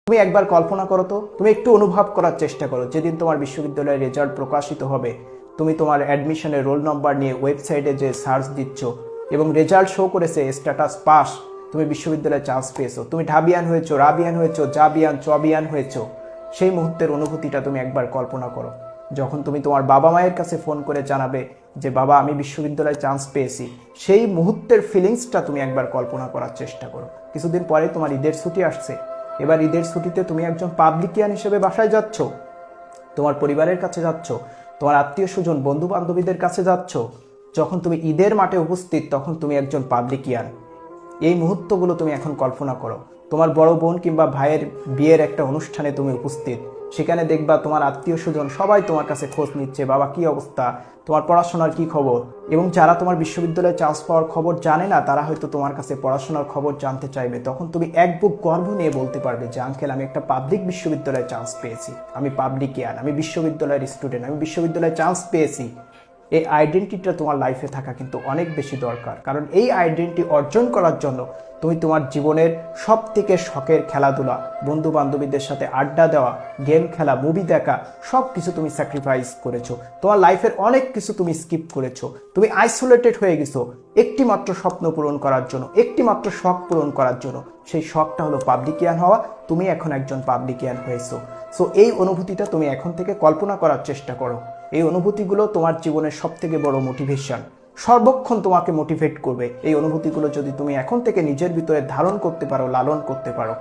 তুমি একবার কল্পনা করো তো, তুমি একটু অনুভব করার চেষ্টা করো, যেদিন তোমার বিশ্ববিদ্যালয়ের রেজাল্ট প্রকাশিত হবে, তুমি তোমার অ্যাডমিশনের রোল নম্বর নিয়ে ওয়েবসাইটে যে সার্চ দিচ্ছ এবং রেজাল্ট শো করেছে স্ট্যাটাস পাস, তুমি বিশ্ববিদ্যালয়ে চান্স পেয়েছো, তুমি ঢাবিয়ান হয়েছো, রাবিয়ান হয়েছো, জাবিয়ান, চবিয়ান হয়েছো। সেই মুহূর্তের অনুভূতিটা তুমি একবার কল্পনা করো। যখন তুমি তোমার বাবা মায়ের কাছে ফোন করে জানাবে যে বাবা আমি বিশ্ববিদ্যালয়ে চান্স পেয়েছি, সেই মুহূর্তের ফিলিংসটা তুমি একবার কল্পনা করার চেষ্টা করো। কিছুদিন পরে তোমার ঈদের ছুটি আসছে। এবার ঈদের ছুটিতে তুমি একজন পাবলিকিয়ান হিসেবে বাসায় যাচ্ছ, তোমার পরিবারের কাছে যাচ্ছ, তোমার আত্মীয় স্বজন বন্ধু বান্ধবীদের কাছে যাচ্ছ। যখন তুমি ঈদের মাঠে উপস্থিত, তখন তুমি একজন পাবলিকিয়ান। এই মুহূর্তগুলো তুমি এখন কল্পনা করো। তোমার বড় বোন কিংবা ভাইয়ের বিয়ের একটা অনুষ্ঠানে তুমি উপস্থিত, সেখানে দেখবা তোমার আত্মীয় স্বজন সবাই তোমার কাছে খোঁজ নিচ্ছে, বাবা কি অবস্থা, তোমার পড়াশোনার কি খবর। এবং যারা তোমার বিশ্ববিদ্যালয়ে চান্স পাওয়ার খবর জানে না, তারা হয়তো তোমার কাছে পড়াশোনার খবর জানতে চাইবে। তখন তুমি এক বুক গর্ব নিয়ে বলতে পারবে যে আঙ্কেল আমি একটা পাবলিক বিশ্ববিদ্যালয়ে চান্স পেয়েছি, আমি পাবলিকিয়ান, আমি বিশ্ববিদ্যালয়ের স্টুডেন্ট, আমি বিশ্ববিদ্যালয়ে চান্স পেয়েছি। এই আইডেন্টিটিটা তোমার লাইফে থাকা কিন্তু অনেক বেশি দরকার, কারণ এই আইডেন্টিটি অর্জন করার জন্য তুমি তোমার জীবনের সব থেকে শখের খেলাধুলা, বন্ধু বান্ধবীদের সাথে আড্ডা দেওয়া, গেম খেলা, মুভি দেখা, সব কিছু তুমি স্যাক্রিফাইস করেছো। তোমার লাইফের অনেক কিছু তুমি স্কিপ করেছো। তুমি আইসোলেটেড হয়ে গেছো একটি মাত্র স্বপ্ন পূরণ করার জন্য, একটি মাত্র শখ পূরণ করার জন্য। সেই শখটা হলো পাবলিকিয়ান হওয়া। তুমি এখন একজন পাবলিকিয়ান হয়েছো। সো এই অনুভূতিটা তুমি এখন থেকে কল্পনা করার চেষ্টা করো। এই অনুভূতিগুলো তোমার জীবনের সব থেকে বড় মোটিভেশন, সর্বক্ষণ তোমাকে মোটিভেট করবে। এই অনুভূতিগুলো যদি তুমি এখন থেকে নিজের ভিতরে ধারণ করতে পারো, লালন করতে পারো,